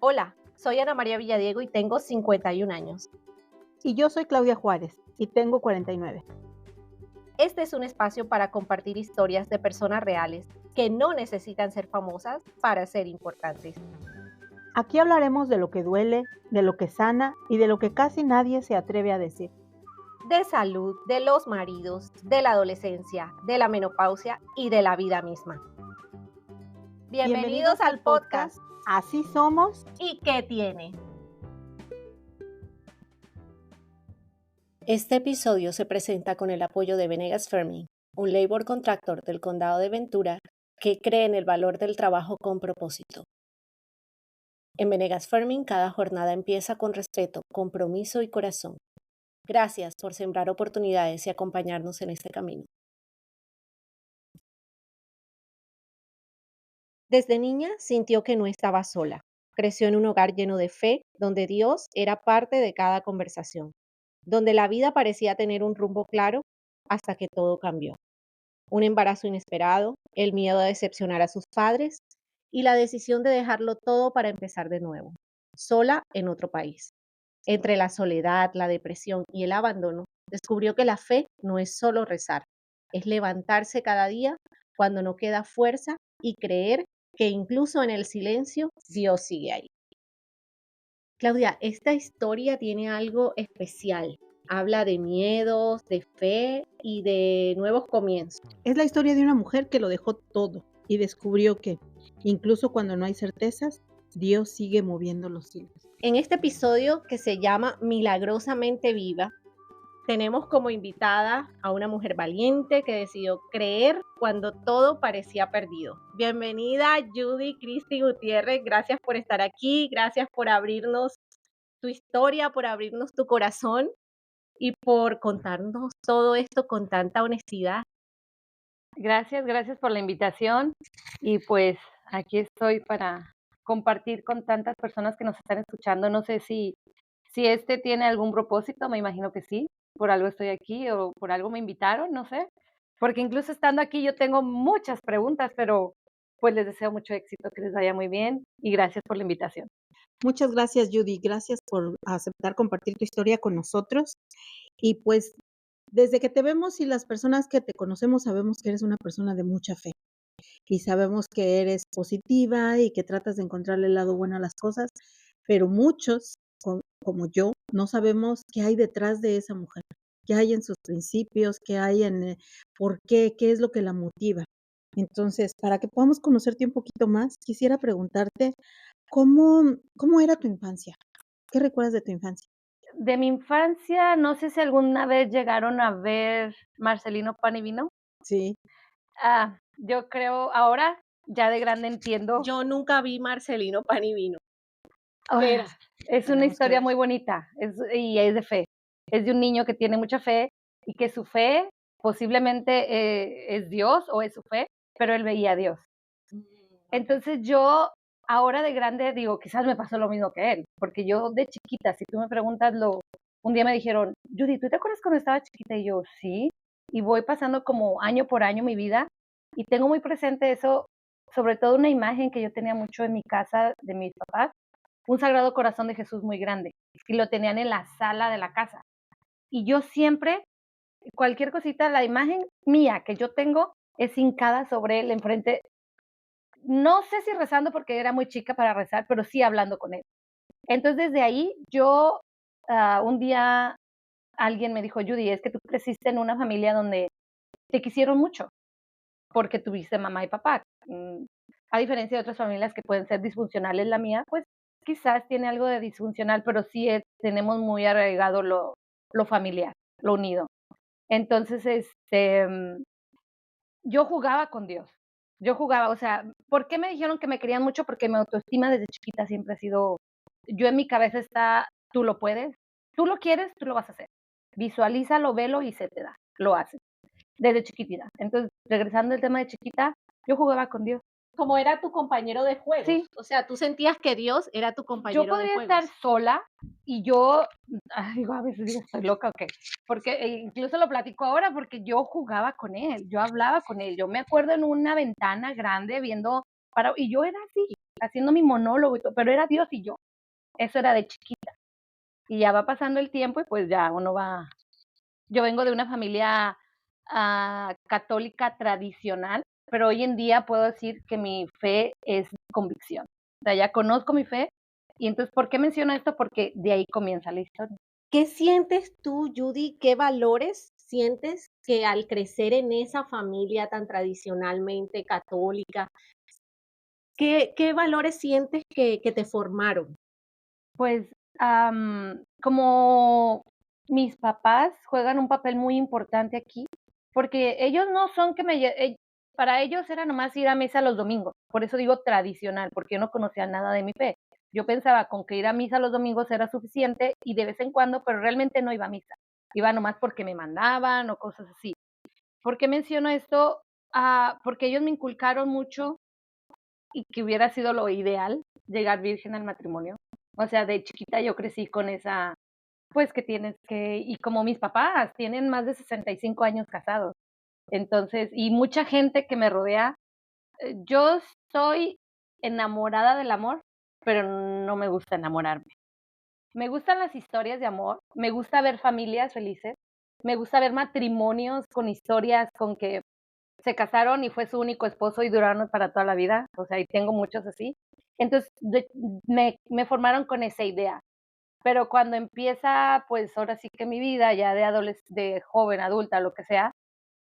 Hola, soy Ana María Villadiego y tengo 51 años. Y yo soy Claudia Juárez y tengo 49. Este es un espacio para compartir historias de personas reales que no necesitan ser famosas para ser importantes. Aquí hablaremos de lo que duele, de lo que sana y de lo que casi nadie se atreve a decir. De salud, de los maridos, de la adolescencia, de la menopausia y de la vida misma. Bienvenidos al podcast. Así somos. ¿Y qué tiene? Este episodio se presenta con el apoyo de Venegas Firming, un labor contractor del condado de Ventura que cree en el valor del trabajo con propósito. En Venegas Firming, cada jornada empieza con respeto, compromiso y corazón. Gracias por sembrar oportunidades y acompañarnos en este camino. Desde niña sintió que no estaba sola. Creció en un hogar lleno de fe, donde Dios era parte de cada conversación, donde la vida parecía tener un rumbo claro hasta que todo cambió. Un embarazo inesperado, el miedo a decepcionar a sus padres y la decisión de dejarlo todo para empezar de nuevo, sola en otro país. Entre la soledad, la depresión y el abandono, descubrió que la fe no es solo rezar, es levantarse cada día cuando no queda fuerza y creer que incluso en el silencio Dios sigue ahí. Claudia, esta historia tiene algo especial. Habla de miedos, de fe y de nuevos comienzos. Es la historia de una mujer que lo dejó todo y descubrió que, incluso cuando no hay certezas, Dios sigue moviendo los hilos. En este episodio que se llama Milagrosamente Viva, tenemos como invitada a una mujer valiente que decidió creer cuando todo parecía perdido. Bienvenida, Judy Cristi Gutiérrez. Gracias por estar aquí, gracias por abrirnos tu historia, por abrirnos tu corazón y por contarnos todo esto con tanta honestidad. Gracias por la invitación y pues aquí estoy para compartir con tantas personas que nos están escuchando. No sé si este tiene algún propósito, me imagino que sí, por algo estoy aquí o por algo me invitaron, no sé, porque incluso estando aquí yo tengo muchas preguntas, pero pues les deseo mucho éxito, que les vaya muy bien y gracias por la invitación. Muchas gracias, Judy. Gracias por aceptar compartir tu historia con nosotros. Y pues, desde que te vemos y las personas que te conocemos sabemos que eres una persona de mucha fe. Y sabemos que eres positiva y que tratas de encontrarle el lado bueno a las cosas, pero muchos, como yo, no sabemos qué hay detrás de esa mujer, qué hay en sus principios, qué hay por qué es lo que la motiva. Entonces, para que podamos conocerte un poquito más, quisiera preguntarte, ¿cómo era tu infancia? ¿Qué recuerdas de tu infancia? De mi infancia, no sé si alguna vez llegaron a ver Marcelino Pan y Vino. Sí. Yo creo ahora, ya de grande entiendo. Yo nunca vi Marcelino Pan y Vino. Ah, Pero es una tenemos que historia ver. muy bonita, y es de fe. Es de un niño que tiene mucha fe y que su fe posiblemente, es Dios o es su fe, pero él veía a Dios. Entonces yo ahora de grande digo, quizás me pasó lo mismo que él, porque yo de chiquita, si tú me preguntas un día me dijeron: "Judy, ¿tú te acuerdas cuando estaba chiquita?". Y yo: "Sí", y voy pasando como año por año mi vida, y tengo muy presente eso, sobre todo una imagen que yo tenía mucho en mi casa de mis papás, un Sagrado Corazón de Jesús muy grande, y lo tenían en la sala de la casa. Y yo siempre, cualquier cosita, la imagen mía que yo tengo es hincada sobre él enfrente, no sé si rezando porque era muy chica para rezar, pero sí hablando con él. Entonces desde ahí yo, un día alguien me dijo: "Judy, es que tú creciste en una familia donde te quisieron mucho, porque tuviste mamá y papá. A diferencia de otras familias que pueden ser disfuncionales, la mía, pues, quizás tiene algo de disfuncional, pero sí tenemos muy arraigado lo familiar, lo unido". Entonces, yo jugaba con Dios. Yo jugaba, o sea, ¿por qué me dijeron que me querían mucho? Porque mi autoestima desde chiquita siempre ha sido, yo en mi cabeza está, tú lo puedes, tú lo quieres, tú lo vas a hacer. Visualízalo, velo y se te da, lo haces, desde chiquitita. Entonces, regresando al tema de chiquita, yo jugaba con Dios. Como era tu compañero de juegos. Sí, O sea, tú sentías que Dios era tu yo compañero de podría juegos. estar sola y yo, digo, a veces digo, estoy loca o qué, porque incluso lo platico ahora porque yo jugaba con él, yo hablaba con él, yo me acuerdo en una ventana grande viendo y yo era así, haciendo mi monólogo y todo, pero era Dios y yo. Eso era de chiquita. Y ya va pasando el tiempo y pues ya uno va. Yo vengo de una familia católica tradicional, pero hoy en día puedo decir que mi fe es convicción. O sea, ya conozco mi fe. Y entonces, ¿por qué menciono esto? Porque de ahí comienza la historia. ¿Qué sientes tú, Judy? ¿Qué valores sientes que al crecer en esa familia tan tradicionalmente católica, qué valores sientes que te formaron? Pues como mis papás juegan un papel muy importante aquí, porque ellos no son que para ellos era nomás ir a misa los domingos, por eso digo tradicional, porque yo no conocía nada de mi fe. Yo pensaba con que ir a misa los domingos era suficiente y de vez en cuando, pero realmente no iba a misa. Iba nomás porque me mandaban o cosas así. ¿Por qué menciono esto? Porque ellos me inculcaron mucho y que hubiera sido lo ideal llegar virgen al matrimonio. O sea, de chiquita yo crecí con esa, pues que tienes que, y como mis papás tienen más de 65 años casados. Entonces, y mucha gente que me rodea, yo estoy enamorada del amor, pero no me gusta enamorarme. Me gustan las historias de amor, me gusta ver familias felices, me gusta ver matrimonios con historias con que se casaron y fue su único esposo y duraron para toda la vida, o sea, y tengo muchos así. Entonces, me formaron con esa idea. Pero cuando empieza, pues ahora sí que mi vida, ya de joven, adulta, lo que sea,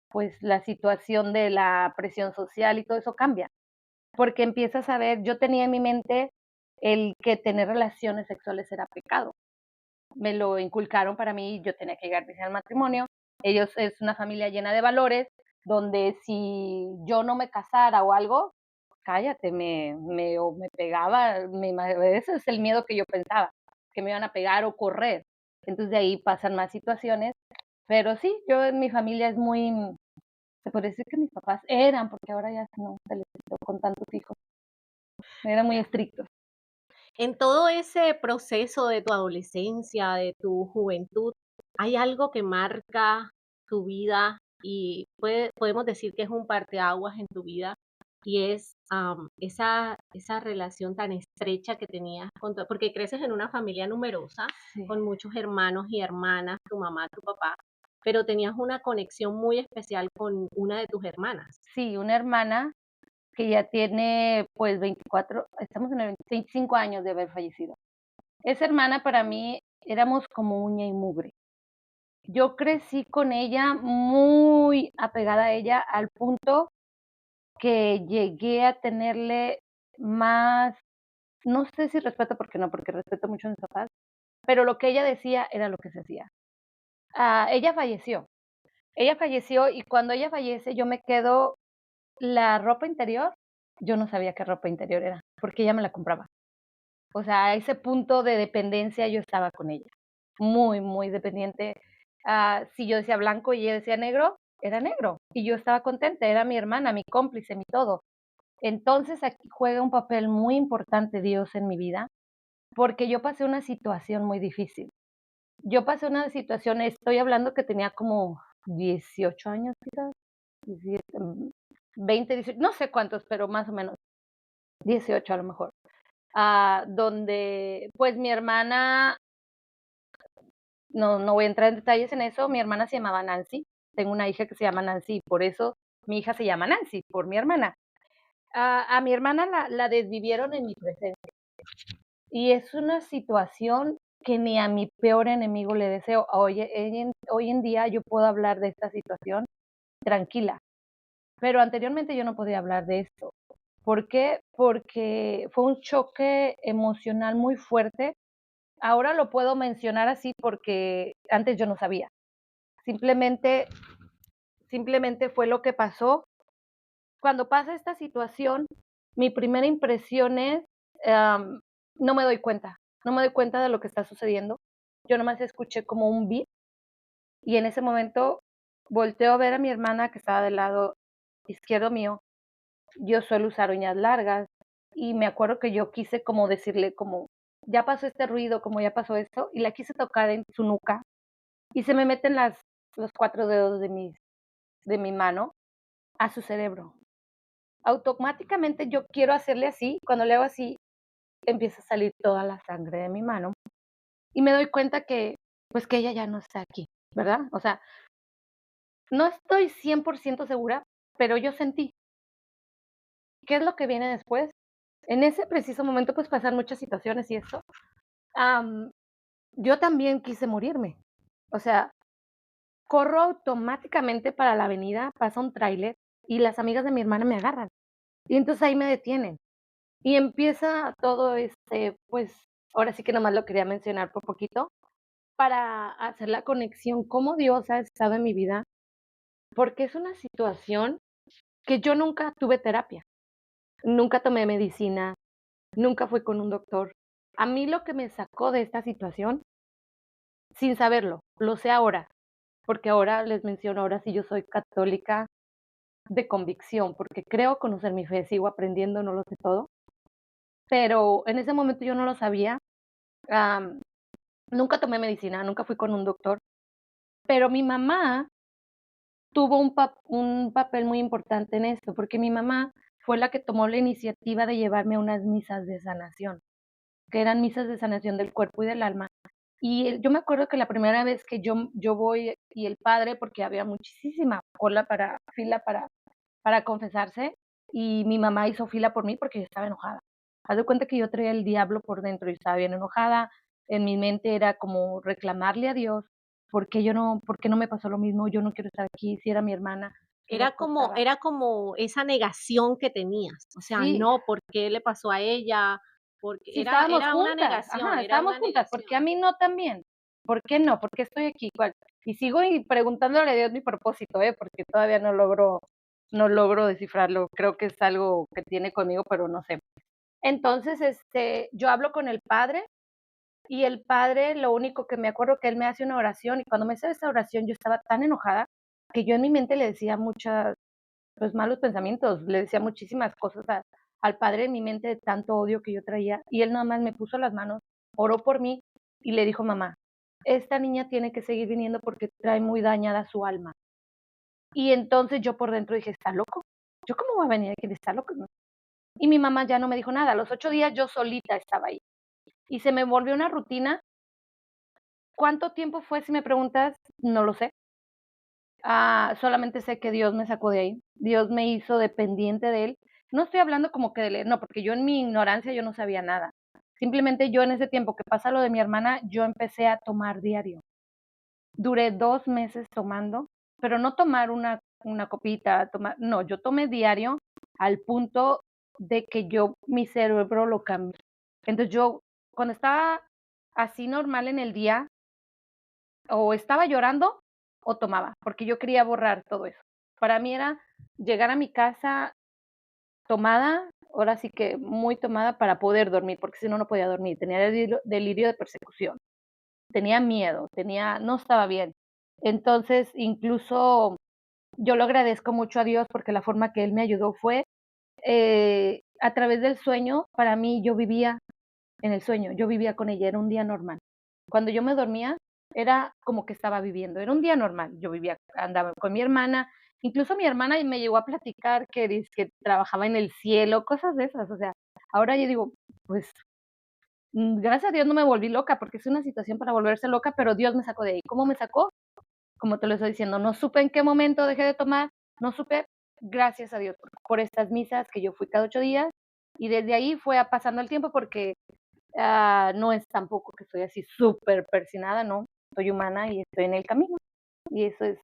pues la situación de la presión social y todo eso cambia. Porque empiezas a ver, yo tenía en mi mente el que tener relaciones sexuales era pecado. Me lo inculcaron para mí, yo tenía que llegar virgen al matrimonio. Ellos es una familia llena de valores, donde si yo no me casara o algo, cállate, o me pegaba, ese es el miedo que yo pensaba, que me iban a pegar o correr. Entonces de ahí pasan más situaciones, pero sí, yo en mi familia es muy, se puede decir que mis papás eran, porque ahora ya no, se les quitó con tantos hijos, eran muy estrictos. En todo ese proceso de tu adolescencia, de tu juventud, ¿hay algo que marca tu vida y podemos decir que es un parteaguas en tu vida? Y es esa relación tan estrecha que tenías porque creces en una familia numerosa, Sí. con muchos hermanos y hermanas, tu mamá, tu papá, pero tenías una conexión muy especial con una de tus hermanas. Sí, una hermana que ya tiene pues 24, estamos en el 25 años de haber fallecido. Esa hermana para mí éramos como uña y mugre. Yo crecí con ella, muy apegada a ella, al punto que llegué a tenerle más, no sé si respeto, porque no, porque respeto mucho a mis papás, pero lo que ella decía era lo que se hacía. Ella falleció y cuando ella fallece yo me quedo la ropa interior, yo no sabía qué ropa interior era, porque ella me la compraba. O sea, a ese punto de dependencia yo estaba con ella, muy, muy dependiente. Si yo decía blanco y ella decía negro, era negro. Y yo estaba contenta, era mi hermana, mi cómplice, mi todo. Entonces aquí juega un papel muy importante Dios en mi vida, porque yo pasé una situación muy difícil. Yo pasé una situación, estoy hablando que tenía como 18 años quizás, 17, 20, 18, no sé cuántos, pero más o menos 18 a lo mejor. Donde pues mi hermana, no voy a entrar en detalles en eso, mi hermana se llamaba Nancy, tengo una hija que se llama Nancy, y por eso mi hija se llama Nancy, por mi hermana. A mi hermana la desvivieron en mi presencia, y es una situación que ni a mi peor enemigo le deseo. Hoy en día yo puedo hablar de esta situación tranquila, pero anteriormente yo no podía hablar de esto. ¿Por qué? Porque fue un choque emocional muy fuerte. Ahora lo puedo mencionar así porque antes yo no sabía. Simplemente simplemente fue lo que pasó. Cuando pasa esta situación, mi primera impresión es, no me doy cuenta, no me doy cuenta de lo que está sucediendo. Yo nomás escuché como un beat y en ese momento volteo a ver a mi hermana que estaba del lado izquierdo mío. Yo suelo usar uñas largas y me acuerdo que yo quise como decirle como, ya pasó este ruido, como ya pasó esto, y la quise tocar en su nuca y se me meten los 4 dedos de mi mano a su cerebro. automáticamente yo quiero hacerle así, cuando le hago así, empieza a salir toda la sangre de mi mano y me doy cuenta que, pues, que ella ya no está aquí, ¿verdad? O sea, no estoy 100% segura, pero yo sentí. ¿Qué es lo que viene después? En ese preciso momento, pues, pasan muchas situaciones y esto, am, yo también quise morirme. O sea, corro automáticamente para la avenida, pasa un tráiler y las amigas de mi hermana me agarran. Y entonces ahí me detienen. Y empieza todo, pues, ahora sí que nomás lo quería mencionar por poquito, para hacer la conexión, cómo Dios ha estado en mi vida, porque es una situación que yo nunca tuve terapia, nunca tomé medicina, nunca fui con un doctor. A mí lo que me sacó de esta situación, sin saberlo, lo sé ahora, porque ahora les menciono, ahora sí yo soy católica de convicción, porque creo conocer mi fe, sigo aprendiendo, no lo sé todo, pero en ese momento yo no lo sabía. am, Nunca tomé medicina, nunca fui con un doctor, pero mi mamá tuvo un papel muy importante en esto, porque mi mamá fue la que tomó la iniciativa de llevarme a unas misas de sanación, que eran misas de sanación del cuerpo y del alma. Y yo me acuerdo que la primera vez que yo voy y el padre, porque había muchísima fila para confesarse, y mi mamá hizo fila por mí porque yo estaba enojada. Haz de cuenta que yo traía el diablo por dentro y estaba bien enojada. En mi mente era como reclamarle a Dios, por qué no me pasó lo mismo? Yo no quiero estar aquí, si era mi hermana, ¿qué le pasaba? Era como esa negación que tenías, o sea, Sí, no, ¿por qué le pasó a ella? Porque sí, estábamos era una juntas, negación, ajá, era estábamos una juntas, ¿por qué a negación. mí no también? ¿Por qué no? ¿Por qué estoy aquí? ¿Cuál? Y sigo preguntándole a Dios mi propósito, porque todavía no logro descifrarlo. Creo que es algo que tiene conmigo, pero no sé. Entonces, yo hablo con el padre y el padre, lo único que me acuerdo que él me hace una oración y cuando me hace esa oración yo estaba tan enojada que yo en mi mente le decía muchas, pues, malos pensamientos, le decía muchísimas cosas al padre en mi mente de tanto odio que yo traía y él nada más me puso las manos, oró por mí y le dijo: "Mamá, esta niña tiene que seguir viniendo porque trae muy dañada su alma". Y entonces yo por dentro dije: "¿Está loco? ¿Yo cómo voy a venir aquí? Está loco", ¿no? Y mi mamá ya no me dijo nada. A los 8 días yo solita estaba ahí. Y se me volvió una rutina. ¿Cuánto tiempo fue? Si me preguntas, no lo sé. Solamente sé que Dios me sacó de ahí. Dios me hizo dependiente de Él. No estoy hablando como que de leer, no, porque yo en mi ignorancia yo no sabía nada. Simplemente yo en ese tiempo que pasa lo de mi hermana, yo empecé a tomar diario. Duré 2 meses tomando, pero no tomar una copita, no, yo tomé diario al punto de que mi cerebro lo cambió. Entonces yo, cuando estaba así normal en el día, o estaba llorando o tomaba, porque yo quería borrar todo eso. Para mí era llegar a mi casa tomada, ahora sí que muy tomada para poder dormir, porque si no, no podía dormir. Tenía delirio de persecución, tenía miedo, no estaba bien. Entonces, incluso yo lo agradezco mucho a Dios porque la forma que Él me ayudó fue a través del sueño. Para mí, yo vivía en el sueño, yo vivía con ella, era un día normal. Cuando yo me dormía, era como que estaba viviendo, era un día normal. Yo vivía, andaba con mi hermana, incluso mi hermana me llegó a platicar que que trabajaba en el cielo, cosas de esas. O sea, ahora yo digo, pues gracias a Dios no me volví loca, porque es una situación para volverse loca, pero Dios me sacó de ahí. ¿Cómo me sacó? Como te lo estoy diciendo, no supe en qué momento dejé de tomar, no supe, gracias a Dios por estas misas que yo fui cada 8 días, y desde ahí fue pasando el tiempo porque no es tampoco que soy así súper persinada, no, soy humana y estoy en el camino. Y esa es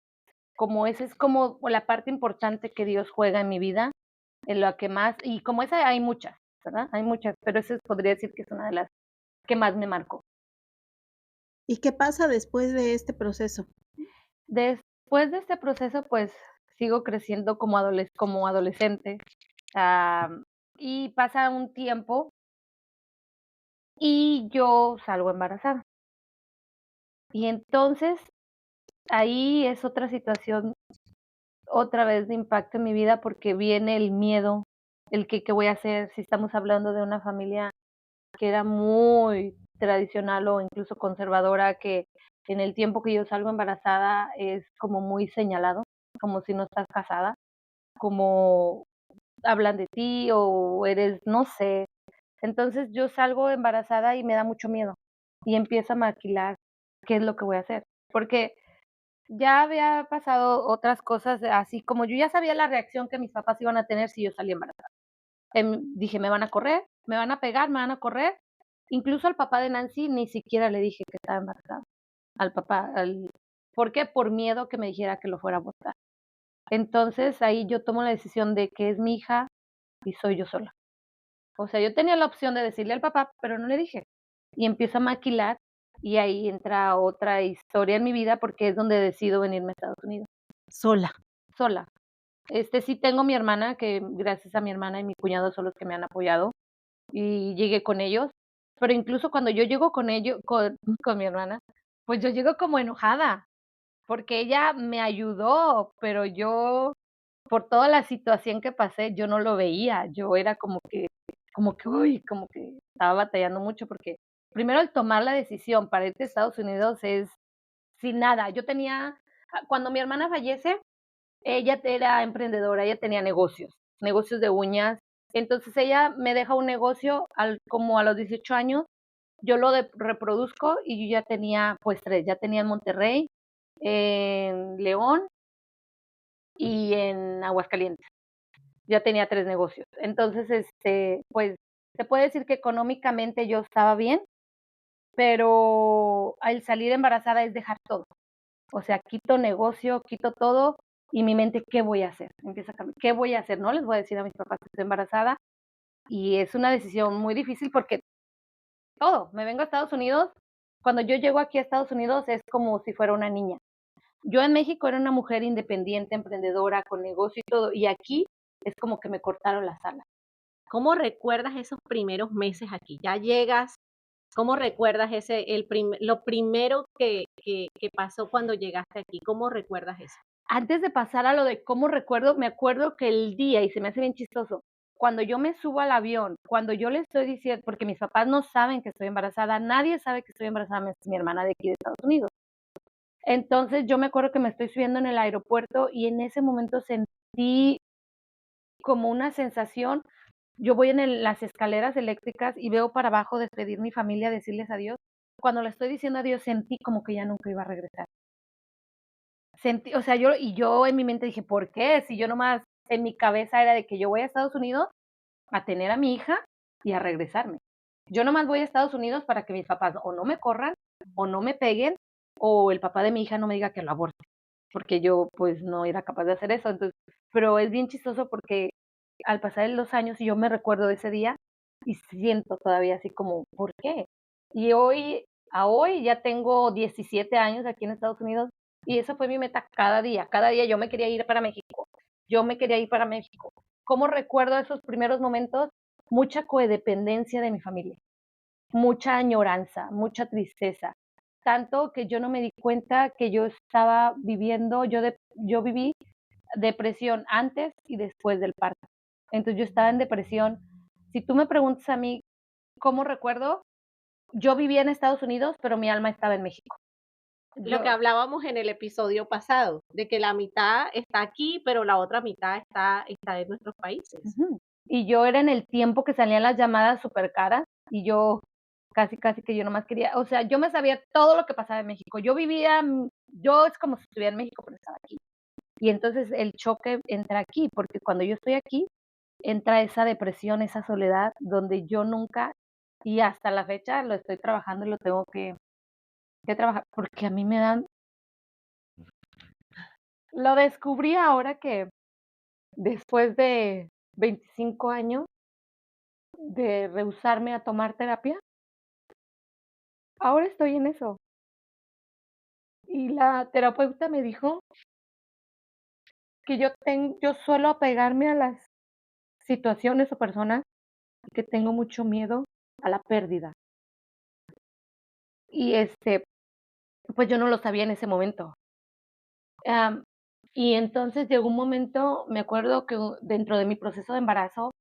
como la parte importante que Dios juega en mi vida, en lo que más, y como esa hay muchas, ¿verdad? Hay muchas, pero esa podría decir que es una de las que más me marcó. ¿Y qué pasa después de este proceso? Después de este proceso, pues sigo creciendo como adolescente, am, y pasa un tiempo y yo salgo embarazada. Y entonces ahí es otra situación, otra vez de impacto en mi vida porque viene el miedo, qué voy a hacer si estamos hablando de una familia que era muy tradicional o incluso conservadora, que en el tiempo que yo salgo embarazada es como muy señalado, como si no estás casada, como hablan de ti o eres, no sé. Entonces yo salgo embarazada y me da mucho miedo y empiezo a maquilar qué es lo que voy a hacer, porque ya había pasado otras cosas, así como yo ya sabía la reacción que mis papás iban a tener si yo salía embarazada. Dije, me van a correr, me van a pegar, me van a correr. Incluso al papá de Nancy ni siquiera le dije que estaba embarazada. Al papá, ¿por qué? Por miedo que me dijera que lo fuera a abortar. Entonces ahí yo tomo la decisión de que es mi hija y soy yo sola. O sea, yo tenía la opción de decirle al papá, pero no le dije. Y empiezo a maquilar y ahí entra otra historia en mi vida porque es donde decido venirme a Estados Unidos, Sola. sola. Sí tengo mi hermana, que gracias a mi hermana y mi cuñado son los que me han apoyado y llegué con ellos, pero incluso cuando yo llego con ellos, con mi hermana, pues yo llego como enojada, porque ella me ayudó, pero yo, por toda la situación que pasé, yo no lo veía, yo era uy, como que estaba batallando mucho, porque primero el tomar la decisión para irte a Estados Unidos es sin nada. Cuando mi hermana fallece, ella era emprendedora, ella tenía negocios de uñas. Entonces ella me deja un negocio como a los 18 años, yo lo reproduzco y yo ya tenía pues 3, ya tenía en Monterrey, en León y en Aguascalientes. Ya tenía 3 negocios. Entonces, pues se puede decir que económicamente yo estaba bien, pero al salir embarazada es dejar todo. O sea, quito negocio, quito todo y mi mente, ¿qué voy a hacer? Empieza a cambiar. ¿Qué voy a hacer? No les voy a decir a mis papás que estoy embarazada y es una decisión muy difícil porque me vengo a Estados Unidos. Cuando yo llego aquí a Estados Unidos es como si fuera una niña. Yo en México era una mujer independiente, emprendedora, con negocio y todo, y aquí es como que me cortaron las alas. ¿Cómo recuerdas esos primeros meses aquí? Ya llegas, ¿cómo recuerdas lo primero que pasó cuando llegaste aquí? ¿Cómo recuerdas eso? Antes de pasar a lo de cómo recuerdo, me acuerdo que el día, y se me hace bien chistoso, cuando yo me subo al avión, cuando yo le estoy diciendo, porque mis papás no saben que estoy embarazada, nadie sabe que estoy embarazada, es mi hermana de aquí de Estados Unidos. Entonces yo me acuerdo que me estoy subiendo en el aeropuerto y en ese momento sentí como una sensación. Yo voy en las escaleras eléctricas y veo para abajo despedir mi familia, decirles adiós. Cuando le estoy diciendo adiós, sentí como que ya nunca iba a regresar. Sentí, o sea, yo en mi mente dije, ¿por qué? Si yo nomás en mi cabeza era de que yo voy a Estados Unidos a tener a mi hija y a regresarme. Yo nomás voy a Estados Unidos para que mis papás o no me corran o no me peguen o el papá de mi hija no me diga que lo aborte, porque yo pues no era capaz de hacer eso. Entonces, pero es bien chistoso porque al pasar los años y yo me recuerdo de ese día y siento todavía así como, ¿por qué? Y hoy ya tengo 17 años aquí en Estados Unidos y esa fue mi meta cada día yo me quería ir para México, yo me quería ir para México. ¿Cómo recuerdo esos primeros momentos? Mucha codependencia de mi familia, mucha añoranza, mucha tristeza, tanto que yo no me di cuenta que yo estaba viviendo, yo viví depresión antes y después del parto. Entonces yo estaba en depresión. Si tú me preguntas a mí cómo recuerdo, yo vivía en Estados Unidos, pero mi alma estaba en México. Lo que hablábamos en el episodio pasado, de que la mitad está aquí, pero la otra mitad está en nuestros países. Y yo era en el tiempo que salían las llamadas súper caras y yo casi que yo nomás quería, o sea, yo me sabía todo lo que pasaba en México. Yo es como si estuviera en México, pero estaba aquí. Y entonces el choque entra aquí, porque cuando yo estoy aquí, entra esa depresión, esa soledad, donde yo nunca, y hasta la fecha lo estoy trabajando y lo tengo que trabajar, porque a mí me dan, lo descubrí ahora que después de 25 años de rehusarme a tomar terapia, ahora estoy en eso. Y la terapeuta me dijo que yo suelo apegarme a las situaciones o personas y que tengo mucho miedo a la pérdida. Y pues yo no lo sabía en ese momento. Am, y entonces llegó un momento, me acuerdo que dentro de mi proceso de embarazo,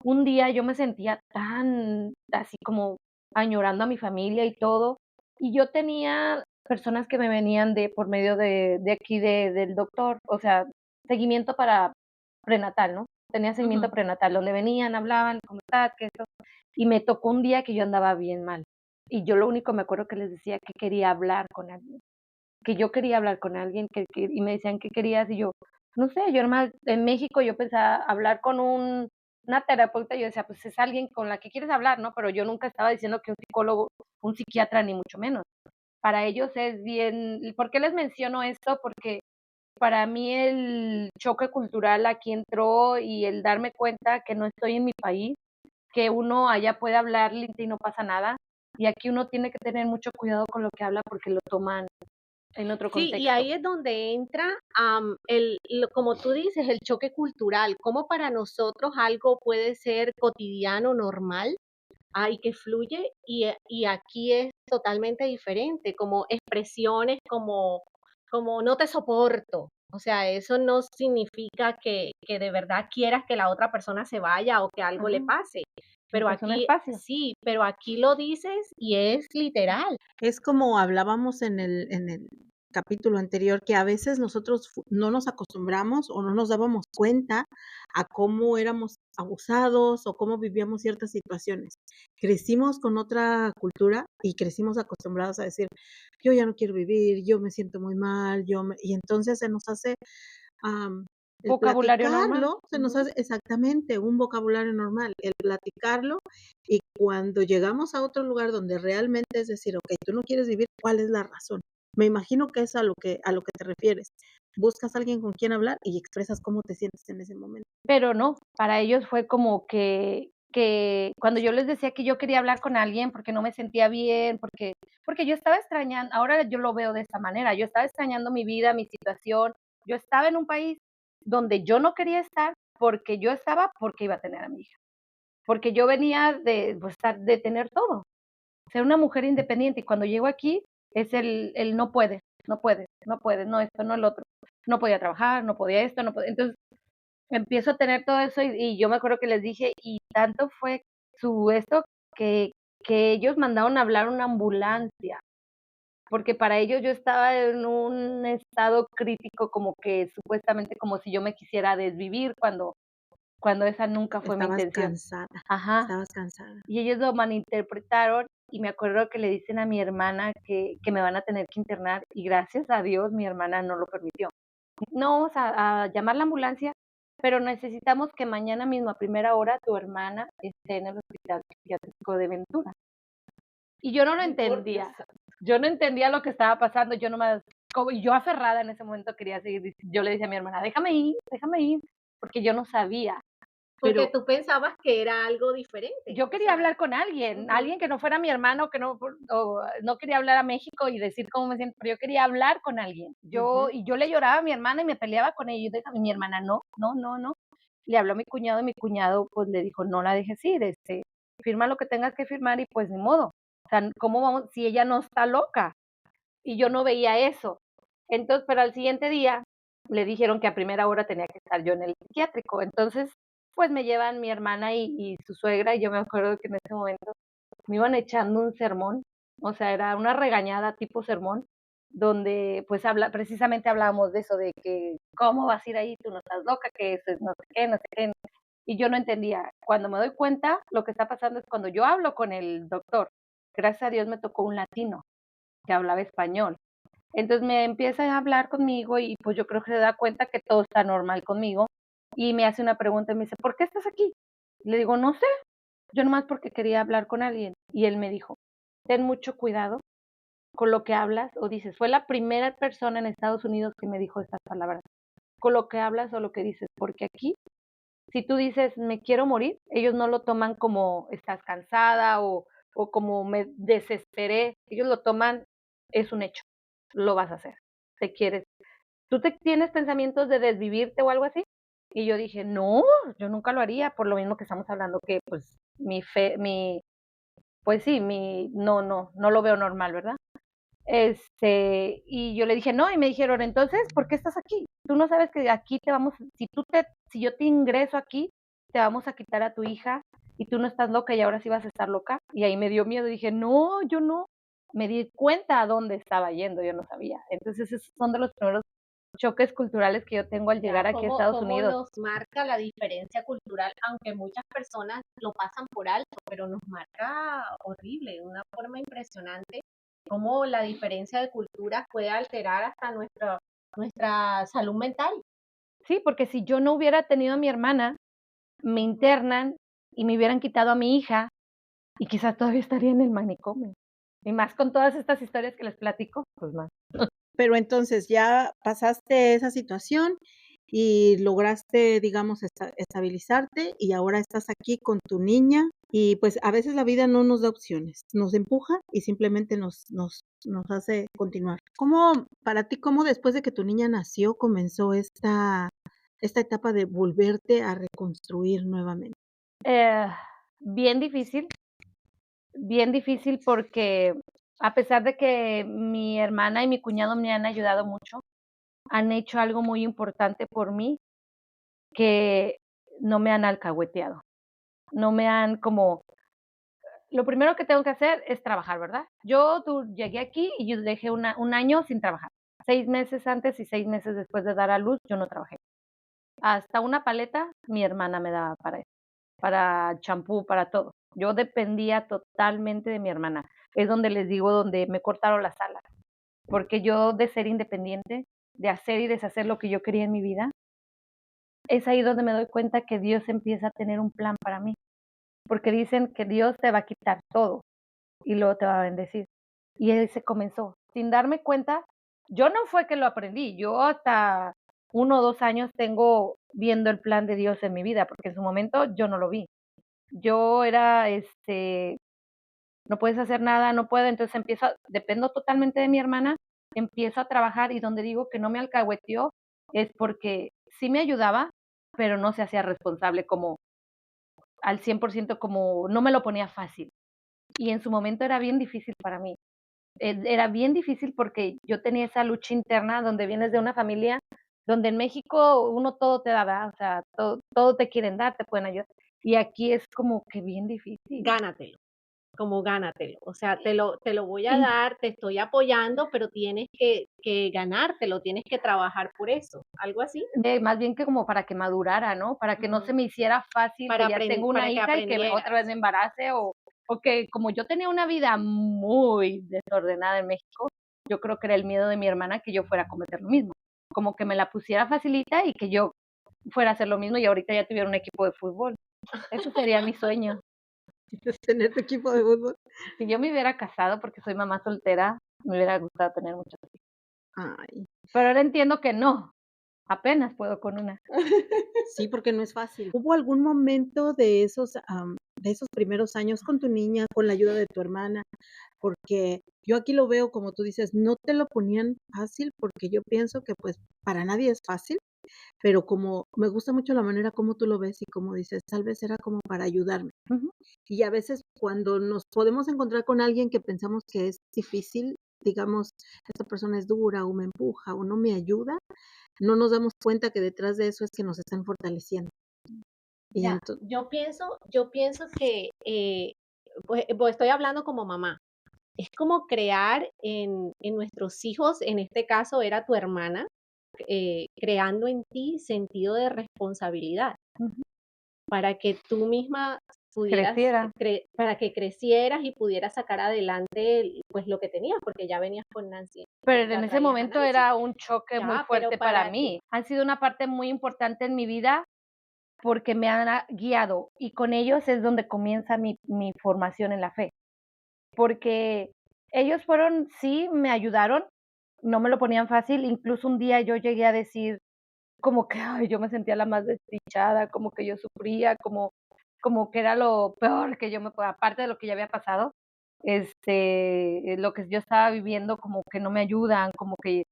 un día yo me sentía tan así como añorando a mi familia y todo, y yo tenía personas que me venían por medio de aquí del doctor, o sea, seguimiento para prenatal, ¿no? tenía seguimiento prenatal, donde venían, hablaban, ¿cómo estás? ¿Qué eso? Y me tocó un día que yo andaba bien mal. Y yo lo único me acuerdo que les decía que quería hablar con alguien, que yo quería hablar con alguien, y me decían, ¿qué querías? Y yo, no sé, yo nomás, en México yo pensaba hablar con una terapeuta, yo decía, pues es alguien con la que quieres hablar, ¿no? Pero yo nunca estaba diciendo que un psicólogo, un psiquiatra, ni mucho menos. Para ellos es bien, ¿por qué les menciono esto? Porque para mí el choque cultural aquí entró y el darme cuenta que no estoy en mi país, que uno allá puede hablarle y no pasa nada, y aquí uno tiene que tener mucho cuidado con lo que habla porque lo toman en otro Sí, y contexto. ahí es donde entra, como tú dices, el choque cultural, cómo para nosotros algo puede ser cotidiano, normal, y que fluye, y aquí es totalmente diferente, como expresiones como no te soporto. O sea, eso no significa que de verdad quieras que la otra persona se vaya o que algo le Ajá, pase. Pero es un aquí, espacio. sí, pero aquí lo dices y es literal. Es como hablábamos en el capítulo anterior, que a veces nosotros no nos acostumbramos o no nos dábamos cuenta a cómo éramos abusados o cómo vivíamos ciertas situaciones. Crecimos con otra cultura y crecimos acostumbrados a decir, yo ya no quiero vivir, yo me siento muy mal, y entonces se nos hace el Vocabulario normal. platicarlo, se nos hace exactamente un vocabulario normal, el platicarlo, y cuando llegamos a otro lugar donde realmente es decir, okey, tú no quieres vivir, ¿cuál es la razón? Me imagino que es a lo que te refieres. Buscas a alguien con quien hablar y expresas cómo te sientes en ese momento. Pero no, para ellos fue como que cuando yo les decía que yo quería hablar con alguien porque no me sentía bien, porque yo estaba extrañando, ahora yo lo veo de esta manera, yo estaba extrañando mi vida, mi situación, yo estaba en un país donde yo no quería estar porque iba a tener a mi hija, porque yo venía de, pues, de tener todo, ser una mujer independiente, y cuando llego aquí es el no puedes, no puedes, no puedes, no esto, no el otro, no podía trabajar, no podía esto, no podía, entonces empiezo a tener todo eso y yo me acuerdo que les dije, y tanto fue su esto que, que ellos mandaron a hablar una ambulancia, porque para ellos yo estaba en un estado crítico, como que supuestamente como si yo me quisiera desvivir cuando esa nunca fue mi Estabas intención. cansada, Ajá. estabas cansada. Y ellos lo malinterpretaron y me acuerdo que le dicen a mi hermana que me van a tener que internar y gracias a Dios mi hermana no lo permitió. No vamos a llamar la ambulancia, pero necesitamos que mañana mismo a primera hora tu hermana esté en el hospital psiquiátrico de Ventura. Y yo no lo Ay, por Dios entendía. santo. Yo no entendía lo que estaba pasando, yo nomás, como y yo aferrada en ese momento quería seguir, yo le decía a mi hermana, déjame ir, porque yo no sabía. Porque Pero tú pensabas que era algo diferente, yo o quería sea, hablar con alguien, ujú, alguien que no fuera mi hermano, que no, o no quería hablar a México y decir cómo me siento, pero yo quería hablar con alguien. Ujú. Y yo le lloraba a mi hermana y me peleaba con ella, y mi hermana, no, no, no, no. Le habló a mi cuñado y mi cuñado pues le dijo, no la dejes ir, firma lo que tengas que firmar y pues ni modo. O sea, ¿cómo vamos si ella no está loca? Y yo no veía eso. Entonces, pero al siguiente día le dijeron que a primera hora tenía que estar yo en el psiquiátrico. Entonces, pues me llevan mi hermana y su suegra, y yo me acuerdo que en ese momento me iban echando un sermón, o sea, era una regañada tipo sermón, donde pues precisamente hablábamos de eso, de que cómo vas a ir ahí, tú no estás loca, que eso es no sé qué, no sé qué. Y yo no entendía. Cuando me doy cuenta, lo que está pasando es cuando yo hablo con el doctor, gracias a Dios me tocó un latino que hablaba español. Entonces me empieza a hablar conmigo y pues yo creo que se da cuenta que todo está normal conmigo y me hace una pregunta y me dice, ¿por qué estás aquí? Le digo, no sé, yo nomás porque quería hablar con alguien. Y él me dijo, ten mucho cuidado con lo que hablas o dices. Fue la primera persona en Estados Unidos que me dijo estas palabras, con lo que hablas o lo que dices, porque aquí, si tú dices, me quiero morir, ellos no lo toman como estás cansada o como me desesperé, ellos lo toman, es un hecho, lo vas a hacer, te quieres. ¿Tú tienes pensamientos de desvivirte o algo así? Y yo dije, no, yo nunca lo haría, por lo mismo que estamos hablando, que pues mi fe, pues sí, no lo veo normal, ¿verdad? Y yo le dije, no, y me dijeron, entonces, ¿por qué estás aquí? Tú no sabes que aquí si yo te ingreso aquí, te vamos a quitar a tu hija y tú no estás loca y ahora sí vas a estar loca. Y ahí me dio miedo, dije, no, yo no. Me di cuenta a dónde estaba yendo, yo no sabía. Entonces, esos son de los primeros choques culturales que yo tengo al Ya, llegar aquí a Estados cómo Unidos. nos marca la diferencia cultural, aunque muchas personas lo pasan por alto, pero nos marca horrible, de una forma impresionante, cómo la diferencia de culturas puede alterar hasta nuestra salud mental. Sí, porque si yo no hubiera tenido a mi hermana, me internan y me hubieran quitado a mi hija y quizás todavía estaría en el manicomio. Y más con todas estas historias que les platico, pues más. Pero entonces ya pasaste esa situación y lograste, digamos, estabilizarte y ahora estás aquí con tu niña y pues a veces la vida no nos da opciones, nos empuja y simplemente nos hace continuar. ¿Cómo, para ti, cómo después de que tu niña nació comenzó esta etapa de volverte a reconstruir nuevamente? Eh, bien difícil porque a pesar de que mi hermana y mi cuñado me han ayudado mucho, han hecho algo muy importante por mí, que no me han alcahueteado, no me han como lo primero que tengo que hacer es trabajar, ¿verdad? Llegué aquí y yo dejé un año sin trabajar. 6 meses antes y 6 meses después de dar a luz, yo no trabajé. Hasta una paleta mi hermana me daba para eso, para champú, para todo. Yo dependía totalmente de mi hermana. Es donde les digo, donde me cortaron las alas, porque yo de ser independiente, de hacer y deshacer lo que yo quería en mi vida, es ahí donde me doy cuenta que Dios empieza a tener un plan para mí, porque dicen que Dios te va a quitar todo y luego te va a bendecir. Y ahí se comenzó. Sin darme cuenta, yo no fue que lo aprendí, yo hasta 1 o 2 años tengo viendo el plan de Dios en mi vida, porque en su momento yo no lo vi. Yo era, no puedes hacer nada, no puedo, entonces dependo totalmente de mi hermana, empiezo a trabajar y donde digo que no me alcahueteó es porque sí me ayudaba, pero no se hacía responsable como al 100% como no me lo ponía fácil. Y en su momento era bien difícil para mí. Era bien difícil porque yo tenía esa lucha interna donde vienes de una familia donde en México uno todo te da, ¿verdad? O sea, todo te quieren dar, te pueden ayudar. Y aquí es como que bien difícil. Gánatelo, como gánatelo. O sea, te lo voy a Y dar, te estoy apoyando, pero tienes que ganártelo, tienes que trabajar por eso. ¿Algo así? más bien que como para que madurara, ¿no? Para que no se Ujú. me hiciera fácil que ya tengo una Para que hija y que otra vez aprendieras. me embarace o que como yo tenía una vida muy desordenada en México, yo creo que era el miedo de mi hermana que yo fuera a cometer lo mismo. Como que me la pusiera facilita y que yo fuera a hacer lo mismo y ahorita ya tuviera un equipo de fútbol. Eso sería mi sueño. Tener tu equipo de fútbol. Si yo me hubiera casado, porque soy mamá soltera, me hubiera gustado tener muchos hijos. Ay. Pero ahora entiendo que no, apenas puedo con una. Sí, porque no es fácil. ¿Hubo algún momento de esos primeros años con tu niña, con la ayuda de tu hermana? Porque yo aquí lo veo, como tú dices, no te lo ponían fácil, porque yo pienso que, pues, para nadie es fácil, pero como me gusta mucho la manera como tú lo ves y como dices, tal vez era como para ayudarme. Ujú. Y a veces cuando nos podemos encontrar con alguien que pensamos que es difícil, digamos, esta persona es dura o me empuja o no me ayuda, no nos damos cuenta que detrás de eso es que nos están fortaleciendo. Y Ya, ento yo pienso que, pues estoy hablando como mamá. Es como crear en nuestros hijos, en este caso era tu hermana, creando en ti sentido de responsabilidad Ujú. para que tú misma pudieras, Creciera. para que crecieras y pudieras sacar adelante pues lo que tenías, porque ya venías con Nancy, Pero en ya ese traías a momento Nancy. era un choque muy Ya, pero fuerte para para que, mí. Han sido una parte muy importante en mi vida porque me han guiado y con ellos es donde comienza mi formación en la fe. Porque ellos fueron, sí, me ayudaron, no me lo ponían fácil. Incluso un día yo llegué a decir como que, ay, yo me sentía la más desdichada, como que yo sufría, como que era lo peor que yo me podía, aparte de lo que ya había pasado, lo que yo estaba viviendo, como que no me ayudan, como que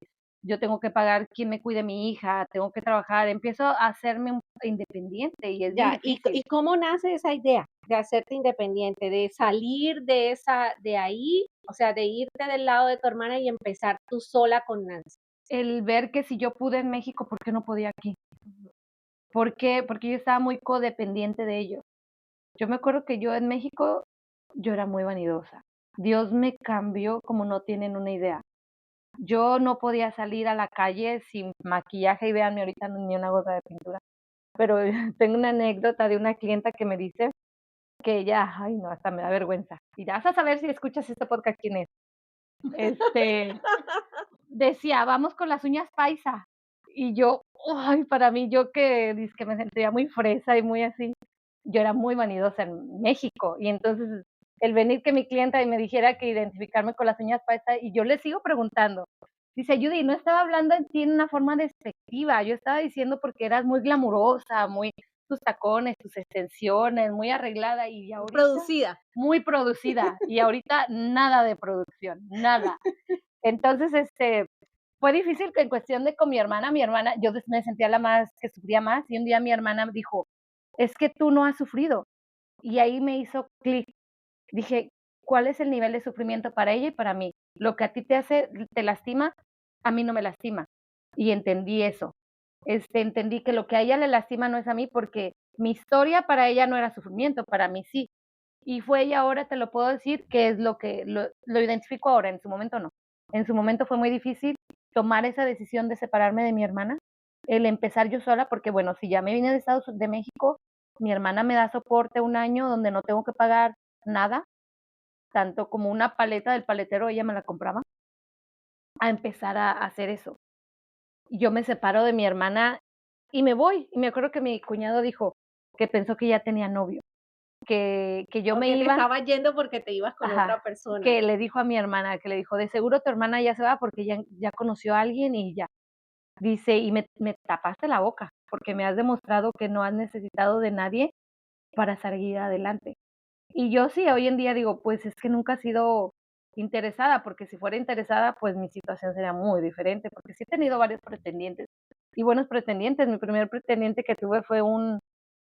yo tengo que pagar quién me cuide mi hija, tengo que trabajar, empiezo a hacerme independiente y es bien ya, difícil. ¿y cómo nace esa idea de hacerte independiente, de salir de ahí, o sea, de irte del lado de tu hermana y empezar tú sola con Nancy? El ver que si yo pude en México, ¿por qué no podía aquí? ¿Por qué? Porque yo estaba muy codependiente de ellos. Yo me acuerdo que yo en México, yo era muy vanidosa. Dios me cambió como no tienen una idea. Yo no podía salir a la calle sin maquillaje y véanme ahorita ni una gota de pintura. Pero tengo una anécdota de una clienta que me dice que ella, ay no, hasta me da vergüenza. Y ya vas a saber si escuchas este podcast quién es. Este, decía, vamos con las uñas paisa. Y yo, ay, para mí, yo que dizque me sentía muy fresa y muy así, yo era muy vanidosa en México. Y entonces el venir que mi clienta y me dijera que identificarme con las uñas paisa, y yo le sigo preguntando. Dice, Judy, no estaba hablando en ti en una forma despectiva, yo estaba diciendo porque eras muy glamurosa, muy tus tacones, tus extensiones, muy arreglada y ahorita Producida. muy producida y ahorita nada de producción, nada. Entonces, fue difícil que en cuestión de con mi hermana, yo me sentía la más que sufría más y un día mi hermana me dijo, es que tú no has sufrido. Y ahí me hizo clic. Dije, ¿cuál es el nivel de sufrimiento para ella y para mí? Lo que a ti te lastima, a mí no me lastima. Y entendí eso. Entendí que lo que a ella le lastima no es a mí porque mi historia para ella no era sufrimiento, para mí sí. Y fue ella ahora, te lo puedo decir, que es lo que lo identifico ahora, en su momento no. En su momento fue muy difícil tomar esa decisión de separarme de mi hermana, el empezar yo sola, porque bueno, si ya me vine de México, mi hermana me da soporte un año donde no tengo que pagar nada, tanto como una paleta del paletero, ella me la compraba, a empezar a hacer eso. Yo me separo de mi hermana y me voy. Y me acuerdo que mi cuñado dijo que pensó que ya tenía novio, que yo O me que te iba. estabas yendo porque te ibas con Ajá, otra persona. que le dijo a mi hermana, que le dijo: "De seguro tu hermana ya se va porque ya conoció a alguien y ya". Dice: "Y me tapaste la boca, porque me has demostrado que no has necesitado de nadie para seguir adelante". Y yo sí, hoy en día digo, pues es que nunca he sido interesada, porque si fuera interesada, pues mi situación sería muy diferente, porque sí he tenido varios pretendientes y buenos pretendientes. Mi primer pretendiente que tuve fue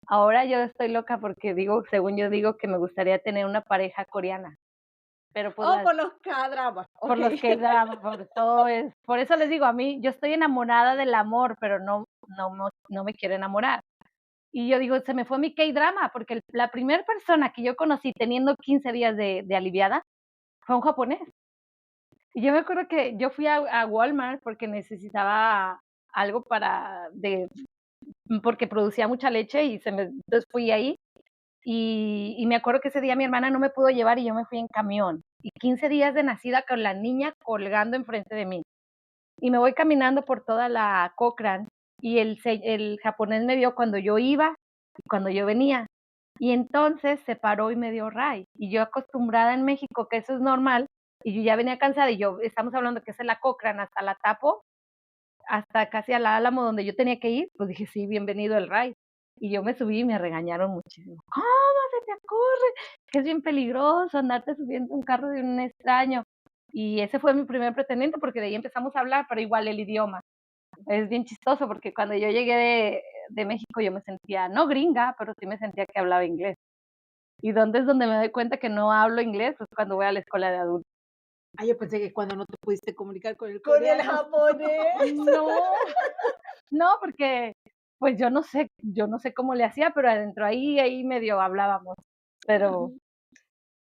ahora yo estoy loca porque digo, según yo digo que me gustaría tener una pareja coreana, pero Oh, por los K-dramas. por los Okey. K-dramas, por todo por eso les digo, a mí yo estoy enamorada del amor, pero no me quiero enamorar. Y yo digo, se me fue mi K-drama, porque la primera persona que yo conocí teniendo 15 días de aliviada fue un japonés. Y yo me acuerdo que yo fui a Walmart porque necesitaba algo porque producía mucha leche y entonces fui ahí. Y me acuerdo que ese día mi hermana no me pudo llevar y yo me fui en camión. Y 15 días de nacida con la niña colgando enfrente de mí. Y me voy caminando por toda la Cochrane y el japonés me vio cuando yo iba y cuando yo venía. Y entonces se paró y me dio ray. Y yo acostumbrada en México, que eso es normal, y yo ya venía cansada y estamos hablando que es en la Cochrane hasta la Tapo, hasta casi a la Álamo donde yo tenía que ir, pues dije, sí, bienvenido el ride. Y yo me subí y me regañaron muchísimo. ¿Cómo se te ocurre? Que es bien peligroso andarte subiendo un carro de un extraño. Y ese fue mi primer pretendiente porque de ahí empezamos a hablar, pero igual el idioma. Es bien chistoso porque cuando yo llegué de México yo me sentía, no gringa, pero sí me sentía que hablaba inglés. ¿Y dónde es donde me doy cuenta que no hablo inglés? Pues cuando voy a la escuela de adultos. Ah, yo pensé que cuando no te pudiste comunicar con el Con el coreano. japonés. No, no, porque pues yo no sé cómo le hacía, pero adentro ahí medio hablábamos. Pero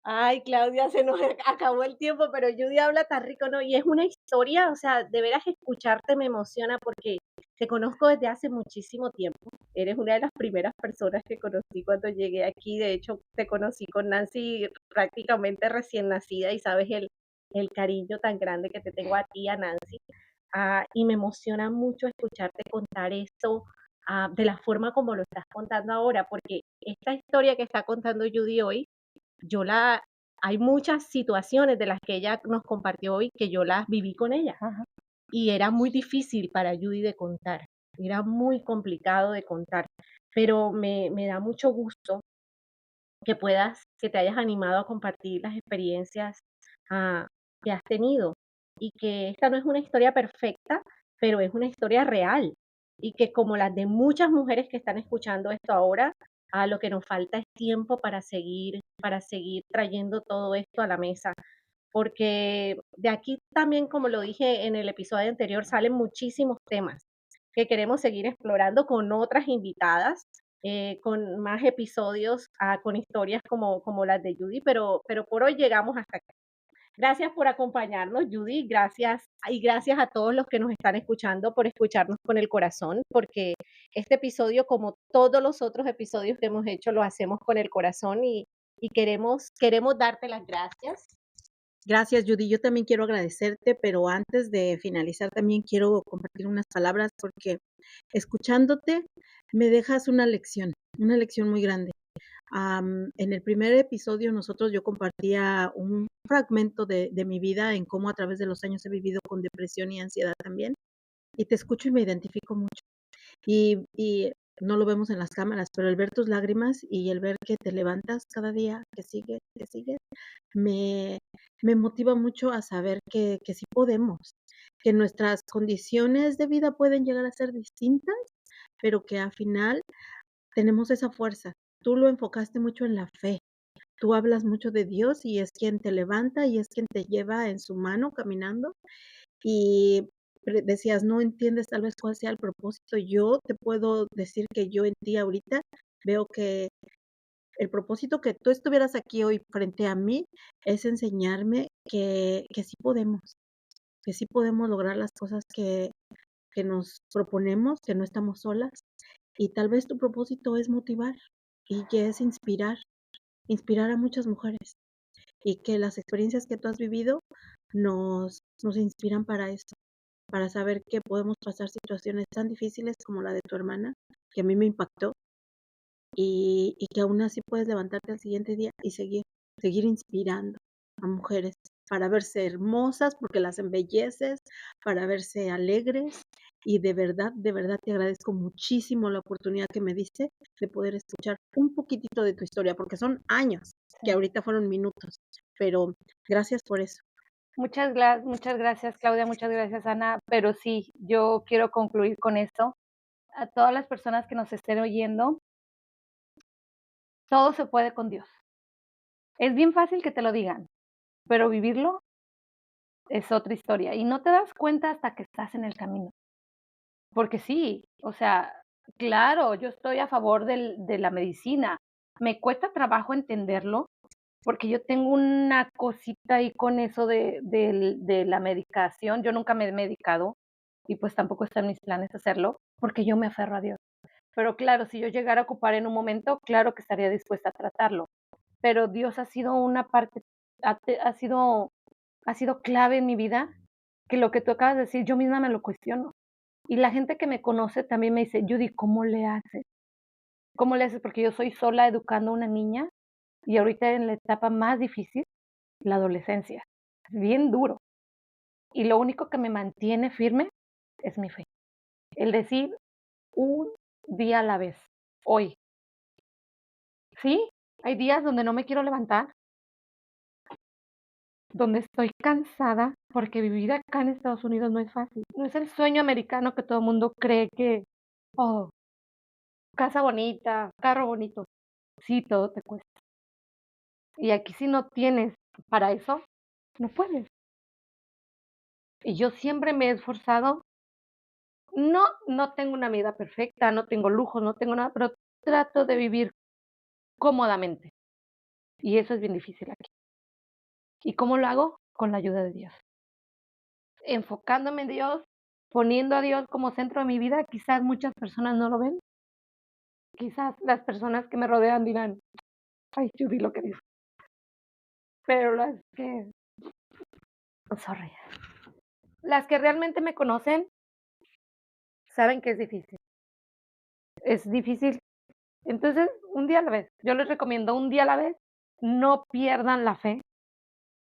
Ay, Claudia, se nos acabó el tiempo, pero Judy habla tan rico, ¿no? Y es una historia, o sea, de veras escucharte me emociona porque te conozco desde hace muchísimo tiempo. Eres una de las primeras personas que conocí cuando llegué aquí. De hecho, te conocí con Nancy prácticamente recién nacida y sabes el cariño tan grande que te tengo a ti, a Nancy. Y me emociona mucho escucharte contar esto de la forma como lo estás contando ahora, porque esta historia que está contando Judy hoy, yo la hay muchas situaciones de las que ella nos compartió hoy que yo las viví con ella ajá. y era muy difícil para Judy de contar, era muy complicado de contar, pero me da mucho gusto que te hayas animado a compartir las experiencias ah, que has tenido y que esta no es una historia perfecta, pero es una historia real y que como las de muchas mujeres que están escuchando esto ahora, lo que nos falta es tiempo para seguir trayendo todo esto a la mesa, porque de aquí también, como lo dije en el episodio anterior, salen muchísimos temas que queremos seguir explorando con otras invitadas, con más episodios, con historias como las de Judy, pero por hoy llegamos hasta acá. Gracias por acompañarnos, Judy. Gracias y gracias a todos los que nos están escuchando por escucharnos con el corazón, porque este episodio, como todos los otros episodios que hemos hecho, lo hacemos con el corazón y queremos darte las gracias. Gracias, Judy. Yo también quiero agradecerte, pero antes de finalizar también quiero compartir unas palabras porque escuchándote me dejas una lección muy grande. En el primer episodio yo compartía un fragmento de mi vida en cómo a través de los años he vivido con depresión y ansiedad también, y te escucho y me identifico mucho. Y no lo vemos en las cámaras, pero el ver tus lágrimas y el ver que te levantas cada día, que sigues, me me motiva mucho a saber que sí podemos, que nuestras condiciones de vida pueden llegar a ser distintas, pero que al final tenemos esa fuerza. Tú lo enfocaste mucho en la fe. Tú hablas mucho de Dios y es quien te levanta y es quien te lleva en su mano caminando. Y decías, no entiendes tal vez cuál sea el propósito. Yo te puedo decir que yo en ti ahorita veo que el propósito que tú estuvieras aquí hoy frente a mí es enseñarme que sí podemos lograr las cosas que nos proponemos, que no estamos solas. Y tal vez tu propósito es motivar y que es inspirar a muchas mujeres y que las experiencias que tú has vivido nos inspiran para eso, para saber que podemos pasar situaciones tan difíciles como la de tu hermana, que a mí me impactó, y que aún así puedes levantarte al siguiente día y seguir inspirando a mujeres para verse hermosas, porque las embelleces, para verse alegres, y de verdad te agradezco muchísimo la oportunidad que me diste de poder escuchar un poquitito de tu historia, porque son años, que Sí. ahorita fueron minutos, pero gracias por eso. Muchas gracias, Claudia, muchas gracias, Ana. Pero sí, yo quiero concluir con esto. A todas las personas que nos estén oyendo, todo se puede con Dios. Es bien fácil que te lo digan, pero vivirlo es otra historia. Y no te das cuenta hasta que estás en el camino. Porque sí, o sea, claro, yo estoy a favor de la medicina. Me cuesta trabajo entenderlo, porque yo tengo una cosita ahí con eso de la medicación. Yo nunca me he medicado y pues tampoco está en mis planes hacerlo, porque yo me aferro a Dios. Pero claro, si yo llegara a ocupar en un momento, claro que estaría dispuesta a tratarlo. Pero Dios ha sido una parte, ha sido clave en mi vida, que lo que tú acabas de decir, yo misma me lo cuestiono. Y la gente que me conoce también me dice: "Judy, ¿cómo le haces? ¿Cómo le haces?". Porque yo soy sola educando a una niña y ahorita en la etapa más difícil, la adolescencia. Es bien duro. Y lo único que me mantiene firme es mi fe. El decir un día a la vez, hoy. Sí, hay días donde no me quiero levantar, donde estoy cansada, porque vivir acá en Estados Unidos no es fácil. No es el sueño americano que todo el mundo cree que, oh, casa bonita, carro bonito. Sí, todo te cuesta. Y aquí si no tienes para eso, no puedes. Y yo siempre me he esforzado. No tengo una vida perfecta, no tengo lujos, no tengo nada, pero trato de vivir cómodamente. Y eso es bien difícil aquí. ¿Y cómo lo hago? Con la ayuda de Dios. Enfocándome en Dios, poniendo a Dios como centro de mi vida. Quizás muchas personas no lo ven. Quizás las personas que me rodean dirán: "Ay, yo vi lo que dijo". Pero sorry, las que realmente me conocen saben que es difícil. Es difícil. Entonces, un día a la vez. Yo les recomiendo un día a la vez. No pierdan la fe.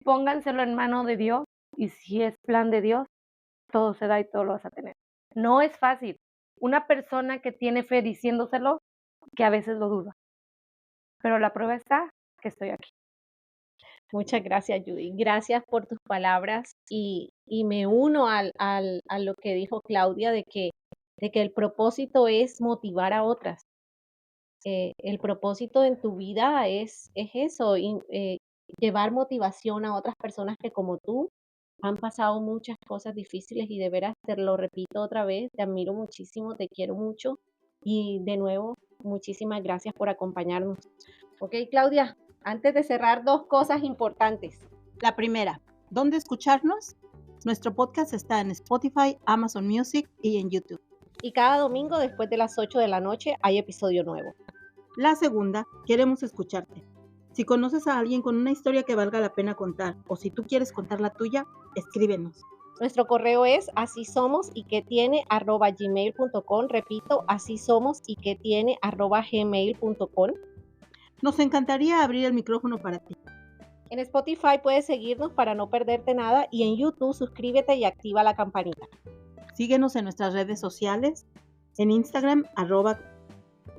Pónganselo en mano de Dios y si es plan de Dios, todo se da y todo lo vas a tener. No es fácil. Una persona que tiene fe diciéndoselo, que a veces lo duda, pero la prueba está que estoy aquí. Muchas gracias, Judy. Gracias por tus palabras y me uno a lo que dijo Claudia de que el propósito es motivar a otras. El propósito en tu vida es eso, llevar motivación a otras personas que como tú han pasado muchas cosas difíciles y de veras te lo repito otra vez, te admiro muchísimo, te quiero mucho y de nuevo, muchísimas gracias por acompañarnos. Ok, Claudia, antes de cerrar, dos cosas importantes. La primera, ¿Dónde escucharnos? Nuestro podcast está en Spotify, Amazon Music y en YouTube. Y cada domingo después de las 8 de la noche hay episodio nuevo. La segunda, queremos escucharte. Si conoces a alguien con una historia que valga la pena contar o si tú quieres contar la tuya, escríbenos. Nuestro correo es asisomosyquetiene@gmail.com. Repito, asisomosyquetiene@gmail.com. Nos encantaría abrir el micrófono para ti. En Spotify puedes seguirnos para no perderte nada y en YouTube suscríbete y activa la campanita. Síguenos en nuestras redes sociales, en Instagram,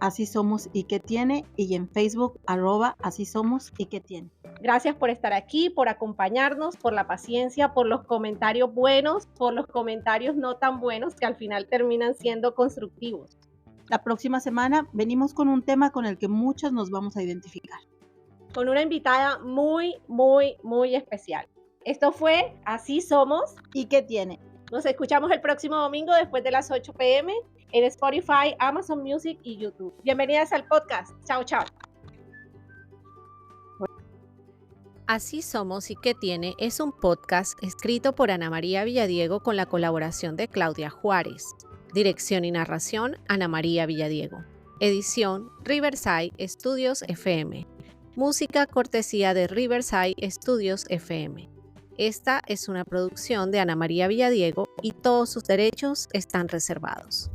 @asisomosYquetiene y en Facebook, @asisomosYquetiene. Gracias por estar aquí, por acompañarnos, por la paciencia, por los comentarios buenos, por los comentarios no tan buenos que al final terminan siendo constructivos. La próxima semana venimos con un tema con el que muchos nos vamos a identificar. Con una invitada muy, muy, muy especial. Esto fue Así Somos. ¿Y qué tiene? Nos escuchamos el próximo domingo después de las 8 p.m. en Spotify, Amazon Music y YouTube. Bienvenidas al podcast. Chao, chao. Así Somos y qué tiene es un podcast escrito por Ana María Villadiego con la colaboración de Claudia Juárez. Dirección y narración, Ana María Villadiego. Edición, Riverside Studios FM. Música cortesía de Riverside Studios FM. Esta es una producción de Ana María Villadiego y todos sus derechos están reservados.